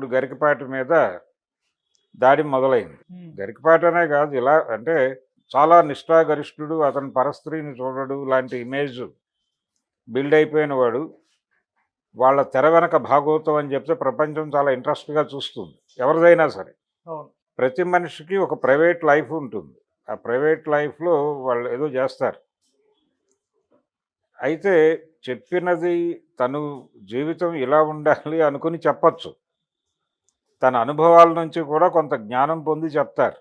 ఇప్పుడు గరికపాటి మీద దాడి మొదలైంది. హ్మ్. గరికపాటి అనే కాదు, ఇలా అంటే చాలా నిష్ఠాగరిష్ఠుడు, అతను పరస్త్రీని చూడడు లాంటి ఇమేజ్ బిల్డ్ అయిపోయిన వాడు. వాళ్ళ తెర వెనక భాగవతం అని చెప్తే ప్రపంచం చాలా ఇంట్రెస్ట్‌గా చూస్తుంది. ఎవరిదైనా సరే. అవును. ప్రతి మనిషికి ఒక ప్రైవేట్ లైఫ్ ఉంటుంది. ఆ ప్రైవేట్ లైఫ్‌లో వాళ్ళు ఏదో చేస్తారు. అయితే చెప్పినది తను జీవితం ఇలా ఉండాలి అనుకుని చెప్పొచ్చు. తన అనుభవాల నుంచి కూడా కొంత జ్ఞానం పొంది చెప్తారు.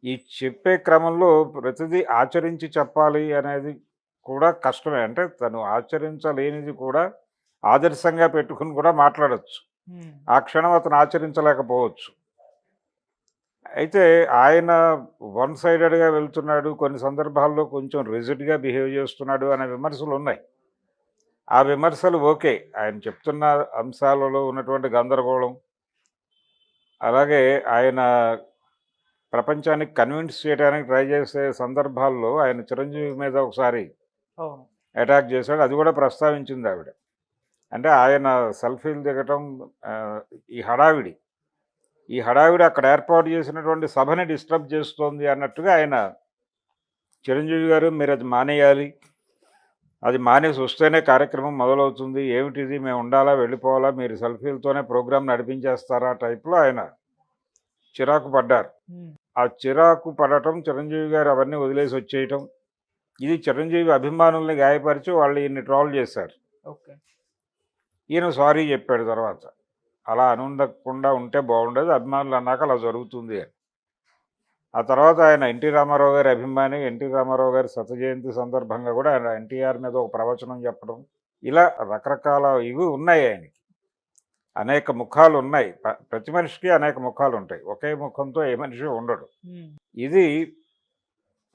ఈ చెప్పే క్రమంలో ప్రతిదీ ఆచరించి చెప్పాలి అనేది కూడా కష్టమే. అంటే తను ఆచరించలేనిది కూడా ఆదర్శంగా పెట్టుకొని కూడా మాట్లాడొచ్చు. హ్మ్. ఆ క్షణం అతను ఆచరించలేకపోవచ్చు. అయితే ఆయన వన్ సైడెడ్‌గా వెళ్తున్నాడు. కొన్ని సందర్భాల్లో కొంచెం రిజిడ్‌గా బిహేవ్ చేస్తున్నాడు అనే విమర్శలున్నాయి. ఆ విమర్శలు ఓకే. ఆయన చెప్తున్న అంశాలలో ఉన్నటువంటి గందరగోళం, అలాగే ఆయన ప్రపంచానికి కన్విన్స్ చేయడానికి ట్రై చేసే సందర్భాల్లో ఆయన చిరంజీవి మీద ఒకసారి అవును. అటాక్ చేశాడు. అది కూడా ప్రస్తావించిందావిడ. అంటే ఆయన సెల్ఫీలు దిగటం, ఆహ్, ఈ హడావిడి. ఈ హడావిడి అక్కడ ఏర్పాటు చేసినటువంటి సభని డిస్టర్బ్ చేస్తోంది అన్నట్టుగా ఆయన, చిరంజీవి గారు మీరది మానేయాలి. అది మానేసి వస్తేనే కార్యక్రమం మొదలవుతుంది. ఏమిటిది, మేము ఉండాలా? వెళ్ళిపోవాలా? మీరు సెల్ఫీలతోనే ప్రోగ్రామ్ నడిపించేస్తారా? టైప్‌లో ఆయన చిరాకు పడ్డారు. హ్మ్. ఆ చిరాకు పడటం, చిరంజీవి గారు అవన్నీ వదిలేసి వచ్చేయటం, ఇది చిరంజీవి అభిమానుల్ని గాయపరిచి వాళ్ళు ఈయన్ని ట్రోల్ చేశారు. ఓకే. ఈయన సారీ చెప్పాడు తర్వాత. అలా అనుండకుండా ఉంటే బాగుండేది. అభిమానులు అన్నాక అలా జరుగుతుంది అని. ఆ తర్వాత ఆయన ఎన్టీ రామారావు గారి అభిమాని. ఎన్టీ రామారావు గారి శత జయంతి సందర్భంగా కూడా ఆయన ఎన్టీఆర్ మీద ఒక ప్రవచనం చెప్పడం. ఇలా రకరకాల ఇవి ఉన్నాయి ఆయనకి. అనేక ముఖాలున్నాయి. ప్రతి మనిషికి అనేక ముఖాలుంటాయి. ఒకే ముఖంతో ఏ మనిషి ఉండడు. హ్మ్. ఇది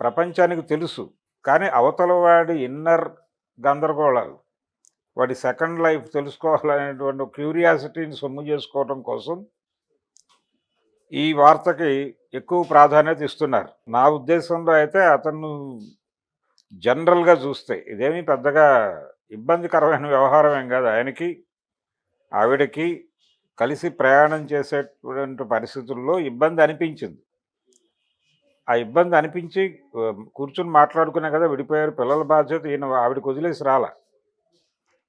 ప్రపంచానికి తెలుసు. కానీ అవతల వాడి ఇన్నర్ గందరగోళాలు, వాడి సెకండ్ లైఫ్ తెలుసుకోవాలనేటువంటి క్యూరియాసిటీని సొమ్ము చేసుకోవటం కోసం ఈ వార్తకి ఎక్కువ ప్రాధాన్యత ఇస్తున్నారు. నా ఉద్దేశంలో అయితే అతను జనరల్‌గా చూస్తే ఇదేమీ పెద్దగా ఇబ్బందికరమైన వ్యవహారం ఏం కాదు. ఆయనకి, ఆవిడకి కలిసి ప్రయాణం చేసేటువంటి పరిస్థితుల్లో ఇబ్బంది అనిపించింది. ఆ ఇబ్బంది అనిపించి కూర్చొని మాట్లాడుకునే కదా విడిపోయారు. పిల్లల బాధ్యత ఈయన ఆవిడకి వదిలేసి రాలా.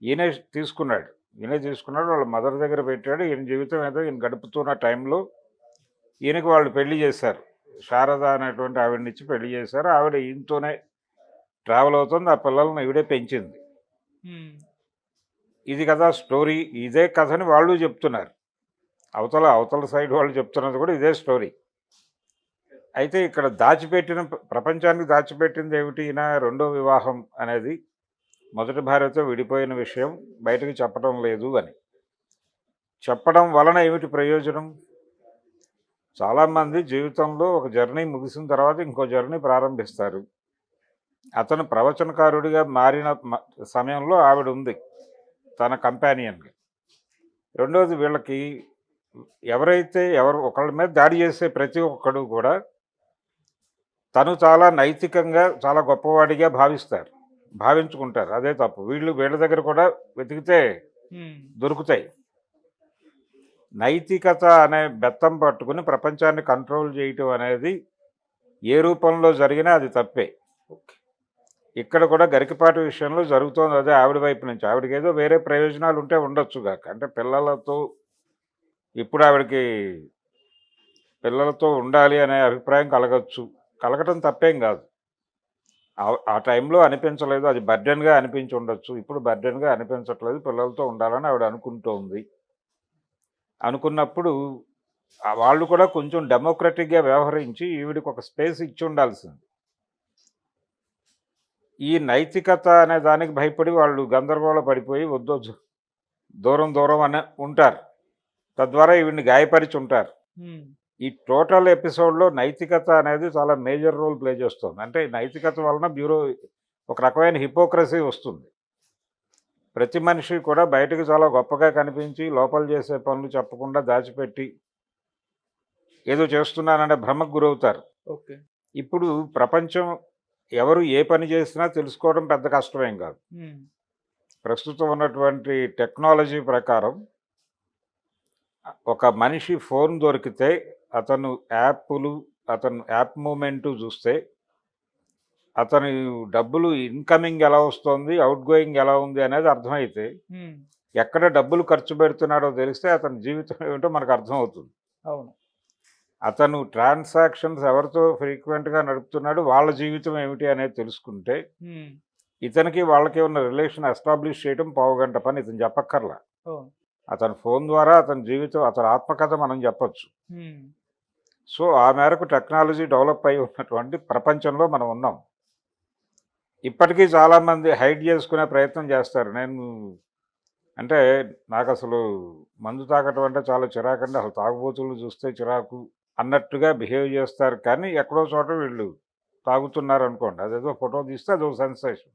ఈయనే తీసుకున్నాడు. ఈయనే తీసుకున్నాడు. వాళ్ళ మదర్ దగ్గర పెట్టాడు. ఈయన జీవితం ఏదో ఈయన గడుపుతున్న టైంలో ఈయనకి వాళ్ళు పెళ్లి చేశారు. శారద అనేటువంటి ఆవిడనిచ్చి పెళ్లి చేశారు. ఆవిడ ఈయనతోనే ట్రావెల్ అవుతుంది. ఆ పిల్లల్ని ఈవిడే పెంచింది. హ్మ్. ఇది కదా స్టోరీ. ఇదే కథని వాళ్ళు చెప్తున్నారు. అవతల సైడ్ వాళ్ళు చెప్తున్నది కూడా ఇదే స్టోరీ. అయితే ఇక్కడ దాచిపెట్టిన ప్రపంచానికి దాచిపెట్టింది ఏమిటి? ఈయన రెండో వివాహం అనేది మొదటి భార్యతో విడిపోయిన విషయం బయటకు చెప్పడం లేదు అని. చెప్పడం వలన ఏమిటి ప్రయోజనం? చాలామంది జీవితంలో ఒక జర్నీ ముగిసిన తర్వాత ఇంకో జర్నీ ప్రారంభిస్తారు. అతను ప్రవచనకారుడిగా మారిన సమయంలో ఆవిడ ఉంది తన కంపానియన్‌గా. రెండోది వీళ్ళకి ఎవరు ఒకళ్ళ మీద దాడి చేసే ప్రతి ఒక్కడు కూడా తను చాలా నైతికంగా చాలా గొప్పవాడిగా భావించుకుంటారు. అదే తప్పు. వీళ్ళ దగ్గర కూడా వెతికితే హ్మ్. దొరుకుతాయి. నైతికత అనే బెత్తం పట్టుకుని ప్రపంచాన్ని కంట్రోల్ చేయటం అనేది ఏ రూపంలో జరిగినా అది తప్పే. ఓకే. ఇక్కడ కూడా గరికపాటి విషయంలో జరుగుతోంది అదే ఆవిడ వైపు నుంచి. ఆవిడకేదో వేరే ప్రయోజనాలు ఉంటే ఉండొచ్చుగాక. అంటే పిల్లలతో ఇప్పుడు ఆవిడకి పిల్లలతో ఉండాలి అనే అభిప్రాయం కలగచ్చు. కలగటం తప్పేం కాదు. ఆ టైంలో అనిపించలేదు. అది బర్డెన్‌గా అనిపించి ఉండొచ్చు. ఇప్పుడు బర్డెన్‌గా అనిపించట్లేదు. పిల్లలతో ఉండాలని ఆవిడ అనుకుంటోంది. అనుకున్నప్పుడు వాళ్ళు కూడా కొంచెం డెమోక్రటిక్‌గా వ్యవహరించి ఈవిడకి ఒక స్పేస్ ఇచ్చి ఉండాల్సింది. ఈ నైతికత అనే దానికి భయపడి వాళ్ళు గందరగోళ పడిపోయి వద్దొద్దు, దూరం దూరం అని ఉంటారు. తద్వారా ఈవిడ్ని గాయపరిచి ఉంటారు. హ్మ్. ఈ టోటల్ ఎపిసోడ్‌లో నైతికత అనేది చాలా మేజర్ రోల్ ప్లే చేస్తుంది. అంటే నైతికత వలన ఒక రకమైన హిపోక్రసీ వస్తుంది. ప్రతి మనిషి కూడా బయటకు చాలా గొప్పగా కనిపించి లోపల చేసే పనులు చెప్పకుండా దాచిపెట్టి ఏదో చేస్తున్నాననే భ్రమకు గురవుతారు. ఓకే. ఇప్పుడు ప్రపంచం ఎవరు ఏ పని చేసినా తెలుసుకోవడం పెద్ద కష్టమేం కాదు. హ్మ్. ప్రస్తుతం ఉన్నటువంటి టెక్నాలజీ ప్రకారం ఒక మనిషి ఫోన్ దొరికితే అతను యాప్‌లు, అతను యాప్ మూవ్‌మెంట్ చూస్తే, అతని డబ్బులు ఇన్‌కమింగ్ ఎలా వస్తోంది, ఔట్‌గోయింగ్ ఎలా ఉంది అనేది అర్థమైతే, హ్మ్. ఎక్కడ డబ్బులు ఖర్చు పెడుతున్నాడో తెలిస్తే అతని జీవితం ఏమిటో మనకు అర్థమవుతుంది. అవును. అతను ట్రాన్సాక్షన్స్ ఎవరితో ఫ్రీక్వెంట్‌గా నడుపుతున్నాడు, వాళ్ళ జీవితం ఏమిటి అనేది తెలుసుకుంటే, హ్మ్. ఇతనికి వాళ్ళకి ఉన్న రిలేషన్ ఎస్టాబ్లిష్ చేయడం పావుగంట పని ఇతను చెప్పక్కర్లా. అవును. అతని ఫోన్ ద్వారా అతని జీవితం, అతని ఆత్మకథ మనం చెప్పొచ్చు. హ్మ్. సో, ఆ మేరకు టెక్నాలజీ డెవలప్ అయ్యి ఉన్నటువంటి ప్రపంచంలో మనం ఉన్నాం. ఇప్పటికీ చాలామంది హైడ్ చేసుకునే ప్రయత్నం చేస్తారు. అంటే నాకసలు మందు తాగటం అంటే చాలా చిరాకండి. అసలు తాగుబోతులు చూస్తే చిరాకు అన్నట్టుగా బిహేవ్ చేస్తారు. కానీ ఎక్కడో చోట వీళ్ళు తాగుతున్నారనుకోండి, అదేదో ఫోటో తీస్తే అదో సెన్సేషన్.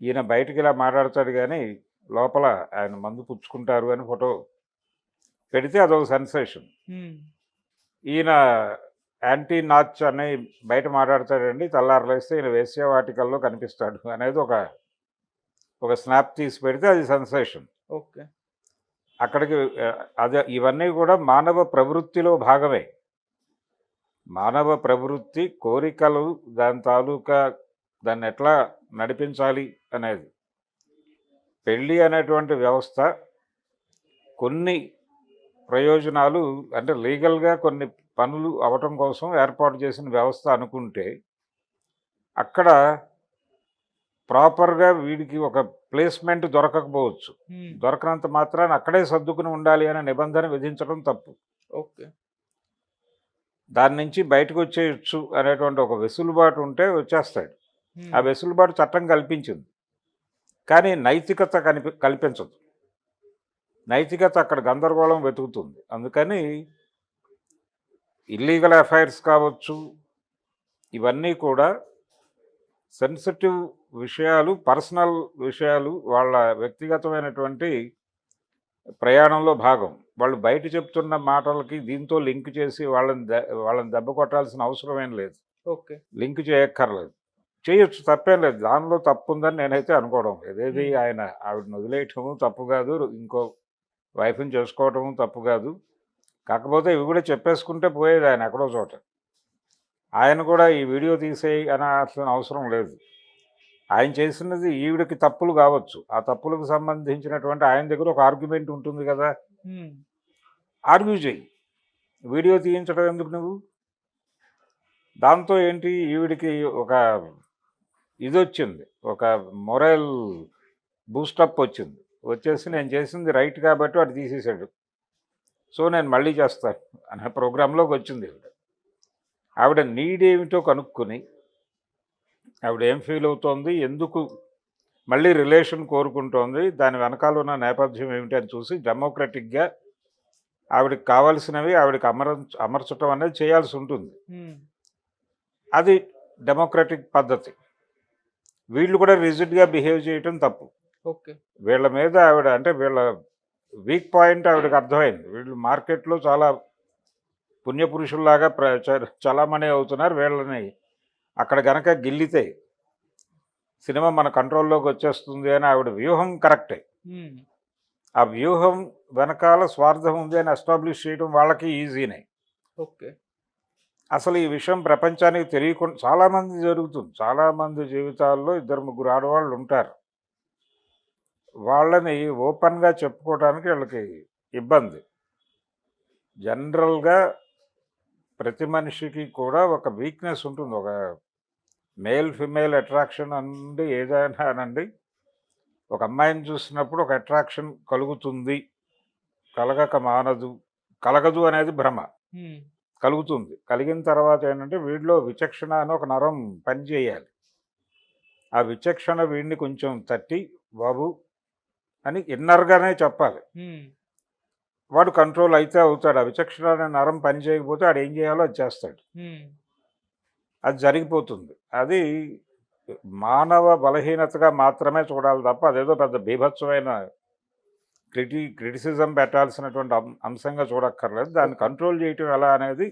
ఈయన బయటికి ఇలా మాట్లాడతాడు గానీ, లోపల ఆయన మందు పుచ్చుకుంటారు అని ఫోటో పెడితే అదొక సెన్సేషన్. హ్మ్. ఈయన యాంటీ నాచ్ అని బయట మాట్లాడతాడండి. తెల్లారి లేస్తే ఈయన వేశ్యావాటికల్లో కనిపిస్తాడు అనేది ఒక స్నాప్ తీసి పెడితే అది సెన్సేషన్. ఓకే. అక్కడికి అదే ఇవన్నీ కూడా మానవ ప్రవృత్తిలో భాగమే. మానవ ప్రవృత్తి, కోరికలు, దాని తాలూకా దాన్నెట్లా నడిపించాలి అనేది. పెళ్ళి అనేటువంటి వ్యవస్థ కొన్ని ప్రయోజనాలు, అంటే లీగల్‌గా కొన్ని పనులు అవ్వటం కోసం ఏర్పాటు చేసిన వ్యవస్థ అనుకుంటే, అక్కడ ప్రాపర్‌గా వీడికి ఒక ప్లేస్‌మెంట్ దొరకకపోవచ్చు. హ్మ్. దొరకనంత మాత్రాన అక్కడే సర్దుకుని ఉండాలి అనే నిబంధన విధించడం తప్పు. ఓకే. దాని నుంచి బయటకొచ్చేయొచ్చు అనేటువంటి ఒక వెసులుబాటు ఉంటే వచ్చేస్తాడు. ఆ హ్మ్. వెసులుబాటు చట్టం కల్పించింది. కానీ నైతికత కల్పించదు. నైతికత అక్కడ గందరగోళం వెతుకుతుంది. అందుకని ఇల్లీగల్ అఫైర్స్ కావచ్చు, ఇవన్నీ కూడా సెన్సిటివ్ విషయాలు, పర్సనల్ విషయాలు, వాళ్ళ వ్యక్తిగతమైనటువంటి ప్రయాణంలో భాగం. వాళ్ళు బయట చెప్తున్న మాటలకి దీంతో లింక్ చేసి వాళ్ళని దెబ్బ కొట్టాల్సిన అవసరం ఏం లేదు. ఓకే. లింక్ చేయక్కర్లేదు. చేయొచ్చు, తప్పేం లేదు. దానిలో తప్పుందని నేనైతే అనుకోవడం లేదు. ఏది హ్మ్. ఆయన ఆవిడని వదిలేయటము తప్పు కాదు. ఇంకో వైఫ్‌ని చేసుకోవటము తప్పు కాదు. కాకపోతే ఇవి కూడా చెప్పేసుకుంటే పోయేది ఆయన ఎక్కడో చోట. ఆయన కూడా ఈ వీడియో తీసేయి అనాల్సిన అవసరం లేదు. ఆయన చేసినది ఈవిడకి తప్పులు కావచ్చు. ఆ తప్పులకు సంబంధించినటువంటి ఆయన దగ్గర ఒక ఆర్గ్యుమెంట్ ఉంటుంది కదా! హ్మ్. ఆర్గ్యూ చెయ్యి. వీడియో తీయించడం ఎందుకు నువ్వు? దాంతో ఏంటి, ఈవిడికి ఒక ఇదొచ్చింది. ఒక మొరల్ బూస్టప్ వచ్చింది. వచ్చేసి నేను చేసింది రైట్ కాబట్టి వాడు తీసేసాడు. సో, నేను మళ్ళీ చేస్తాను అనే ప్రోగ్రామ్‌లోకి వచ్చింది ఈవిడ. ఆవిడ నీడ్ ఏమిటో కనుక్కొని, ఆవిడ ఏం ఫీల్ అవుతోంది? ఎందుకు మళ్ళీ రిలేషన్ కోరుకుంటోంది? దాని వెనకాల ఉన్న నేపథ్యం ఏమిటి అని చూసి డెమోక్రటిక్‌గా ఆవిడకి కావాల్సినవి ఆవిడకి అమర్చటం అనేది చేయాల్సి ఉంటుంది. హ్మ్. అది డెమోక్రటిక్ పద్ధతి. వీళ్ళు కూడా రిజిడ్‌గా బిహేవ్ చేయటం తప్పు. ఓకే. వీళ్ళ మీద ఆవిడ, అంటే వీళ్ళ వీక్ పాయింట్ ఆవిడకి అర్థమైంది. వీళ్ళు మార్కెట్‌లో చాలా పుణ్యపురుషుల్లాగా చలామణి అవుతున్నారు. వీళ్ళని అక్కడ గనక గిల్లితే సినిమా మన కంట్రోల్‌లోకి వచ్చేస్తుంది అని ఆవిడ వ్యూహం కరెక్టే. హ్మ్. ఆ వ్యూహం వెనకాల స్వార్థం ఉంది అని ఎస్టాబ్లిష్ చేయడం వాళ్ళకి ఈజీనే. ఓకే. అసలు ఈ విషయం ప్రపంచానికి తెలియకుండా చాలామంది జరుగుతుంది. చాలామంది జీవితాల్లో ఇద్దరు ముగ్గురు ఆడవాళ్ళు ఉంటారు. వాళ్ళని ఓపెన్‌గా చెప్పుకోవడానికి వీళ్ళకి ఇబ్బంది. జనరల్‌గా ప్రతి మనిషికి కూడా ఒక వీక్‌నెస్ ఉంటుంది. ఒక మేల్, ఫిమేల్ అట్రాక్షన్ అనండి, ఏదైనా అనండి. ఒక అమ్మాయిని చూసినప్పుడు ఒక అట్రాక్షన్ కలుగుతుంది. కలగక మానదు. కలగదు అనేది భ్రమ. హ్మ్. కలుగుతుంది. కలిగిన తర్వాత ఏంటంటే వీడిలో విచక్షణ అని ఒక నరం పనిచేయాలి. ఆ విచక్షణ వీడిని కొంచెం తట్టి, బాబు అని ఇన్నర్‌గానే చెప్పాలి. హ్మ్. వాడు కంట్రోల్ అయితే అవుతాడు. ఆ విచక్షణ అనే నరం పని చేయకపోతే ఆడేం చేయాలో అది చేస్తాడు. హ్మ్. అది జరిగిపోతుంది. అది మానవ బలహీనతగా మాత్రమే చూడాలి తప్ప అదేదో పెద్ద బీభత్సమైన క్రిటిసిజం పెట్టాల్సినటువంటి అంశంగా చూడక్కర్లేదు. దాన్ని ఓకే. కంట్రోల్ చేయటం ఎలా అనేది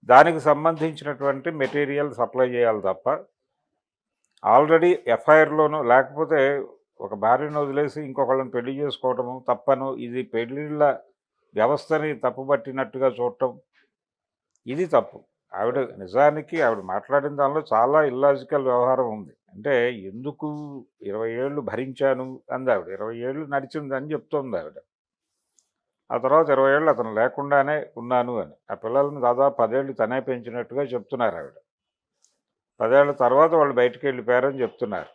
దానికి సంబంధించినటువంటి మెటీరియల్ సప్లై చేయాలి తప్ప, ఆల్రెడీ ఎఫ్ఐఆర్‌లోనో లేకపోతే ఒక భార్యను వదిలేసి ఇంకొకళ్ళని పెళ్లి చేసుకోవటము తప్పను. ఇది పెళ్ళిళ్ళ వ్యవస్థని తప్పుపట్టినట్టుగా చూడటం ఇది తప్పు. ఆవిడ ఓకే. నిజానికి ఆవిడ మాట్లాడిన దానిలో చాలా ఇల్లాజికల్ వ్యవహారం ఉంది. అంటే ఎందుకు 20 ఏళ్ళు భరించాను అందావిడ. 20 ఏళ్ళు నడిచిందని చెప్తోందావిడ. ఆ తర్వాత 20 ఏళ్ళు అతను లేకుండానే ఉన్నాను అని. ఆ పిల్లల్ని దాదాపు 10 ఏళ్ళు తనే పెంచినట్టుగా చెప్తున్నారావిడ. 10 ఏళ్ల తర్వాత వాళ్ళు బయటికెళ్ళిపోయారని చెప్తున్నారు.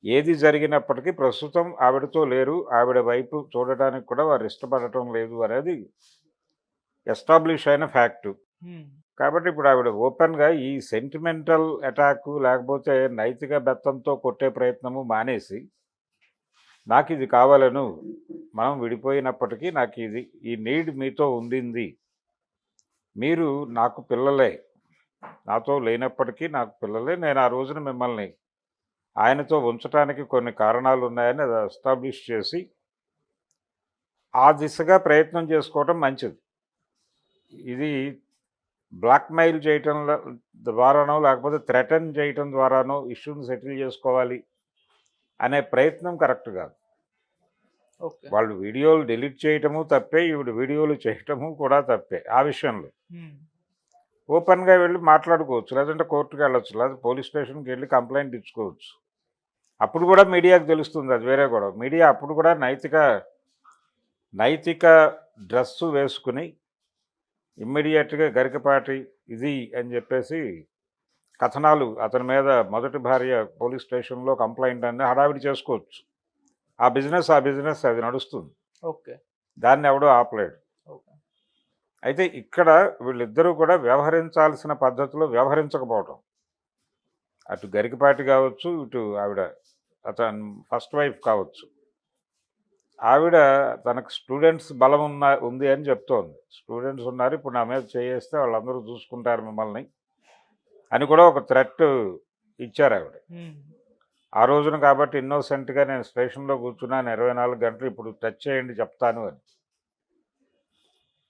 ఏది జరిగినప్పటికీ ప్రస్తుతం ఆవిడతో లేరు. ఆవిడ వైపు చూడటానికి కూడా వారు ఇష్టపడటం లేదు అనేది ఎస్టాబ్లిష్ అయిన ఫ్యాక్టు. హ్మ్. కాబట్టి ఇప్పుడు ఆవిడ ఓపెన్‌గా ఈ సెంటిమెంటల్ అటాకు లేకపోతే నైతిక బెత్తంతో కొట్టే ప్రయత్నము మానేసి, నాకిది కావాలను, మనం విడిపోయినప్పటికీ నాకిది ఈ నీడ్ మీతో ఉండింది. మీరు నాకు పిల్లలే. నాతో లేనప్పటికీ నాకు పిల్లలే. నేను ఆ రోజున మిమ్మల్ని ఆయనతో ఉంచటానికి కొన్ని కారణాలున్నాయని అది ఎస్టాబ్లిష్ చేసి, ఆ దిశగా ప్రయత్నం చేసుకోవటం మంచిది. ఇది బ్లాక్‌మెయిల్ చేయటంలో ద్వారానో, లేకపోతే థ్రెటన్ చేయటం ద్వారానో ఇష్యూని సెటిల్ చేసుకోవాలి అనే ప్రయత్నం కరెక్ట్ కాదు. ఓకే. వాళ్ళు వీడియోలు డిలీట్ చేయటము తప్పే, ఈవిడ వీడియోలు చేయటము కూడా తప్పే ఆ విషయంలో. హ్మ్. ఓపెన్‌గా వెళ్ళి మాట్లాడుకోవచ్చు. లేదంటే కోర్టుకెళ్ళొచ్చు. లేకపోతే పోలీస్ స్టేషన్‌కెళ్ళి కంప్లెయింట్ ఇచ్చుకోవచ్చు. అప్పుడు కూడా మీడియాకు తెలుస్తుంది అది వేరే గొడవ. మీడియా అప్పుడు కూడా నైతిక డ్రెస్సు వేసుకుని ఇమ్మీడియేట్‌గా గరికపాటి ఇది అని చెప్పేసి కథనాలు అతని మీద మొదటి భార్య పోలీస్ స్టేషన్‌లో కంప్లెయింట్ అని హడావిడి చేసుకోవచ్చు. ఆ బిజినెస్ అది నడుస్తుంది. ఓకే. దాన్ని ఎవడూ ఆపలేడు. ఓకే. అయితే ఇక్కడ వీళ్ళిద్దరూ కూడా వ్యవహరించాల్సిన పద్ధతిలో వ్యవహరించకపోవటం. అటు గరికపాటి కావచ్చు, ఇటు ఆవిడ అతని ఫస్ట్ వైఫ్ కావచ్చు. ఆవిడ తనకు స్టూడెంట్స్ బలం ఉంది అని చెప్తోంది. స్టూడెంట్స్ ఉన్నారు. ఇప్పుడు నా మీద చేయేస్తే వాళ్ళందరూ చూసుకుంటారు మిమ్మల్ని అని కూడా ఒక థ్రెట్ ఇచ్చారావిడ. హ్మ్. ఆ రోజున కాబట్టి ఇన్నోసెంట్‌గా నేను స్టేషన్‌లో కూర్చున్నాను 24 గంటలు. ఇప్పుడు టచ్ చేయండి చెప్తాను అని.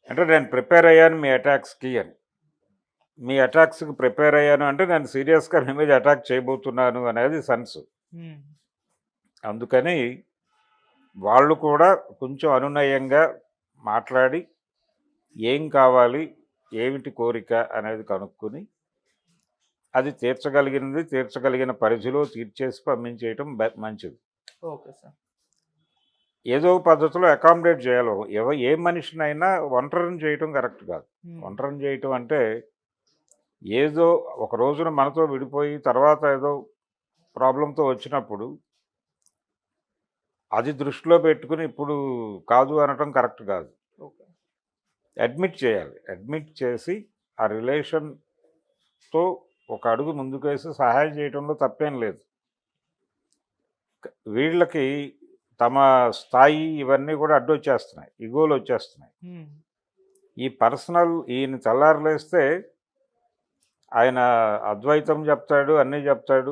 అంటే నేను ప్రిపేర్ అయ్యాను మీ అటాక్స్‌కి అని. మీ అటాక్స్‌కి ప్రిపేర్ అయ్యాను అంటే నేను సీరియస్‌గా మీ మీద అటాక్ చేయబోతున్నాను అనేది సెన్స్. హ్మ్. అందుకని వాళ్ళు కూడా కొంచెం అనునయంగా మాట్లాడి ఏం కావాలి, ఏమిటి కోరిక అనేది కనుక్కొని అది తీర్చగలిగిన పరిధిలో తీర్చేసి పంపించేయటం మంచిది. Okay sir. ఏదో ఒక పద్ధతిలో అకామిడేట్ చేయాలి. ఏ మనిషినైనా ఒంటరిని చేయటం కరెక్ట్ కాదు. హ్మ్. ఒంటరిని చేయటం అంటే ఏదో ఒక రోజున మనతో విడిపోయి తర్వాత ఏదో ప్రాబ్లంతో వచ్చినప్పుడు అది దృష్టిలో పెట్టుకుని ఇప్పుడు కాదు అనటం కరెక్ట్ కాదు. ఓకే. అడ్మిట్ చేయాలి. అడ్మిట్ చేసి ఆ రిలేషన్‌తో ఒక అడుగు ముందుకేసి సహాయం చేయటంలో తప్పేం లేదు. వీళ్ళకి తమ స్థాయి ఇవన్నీ కూడా అడ్డొచ్చేస్తున్నాయి. ఇగోలొచ్చేస్తున్నాయి. హ్మ్. ఈ పర్సనల్ ఈయన తెల్లారి లేస్తే ఆయన అద్వైతం చెప్తాడు, అన్నీ చెప్తాడు.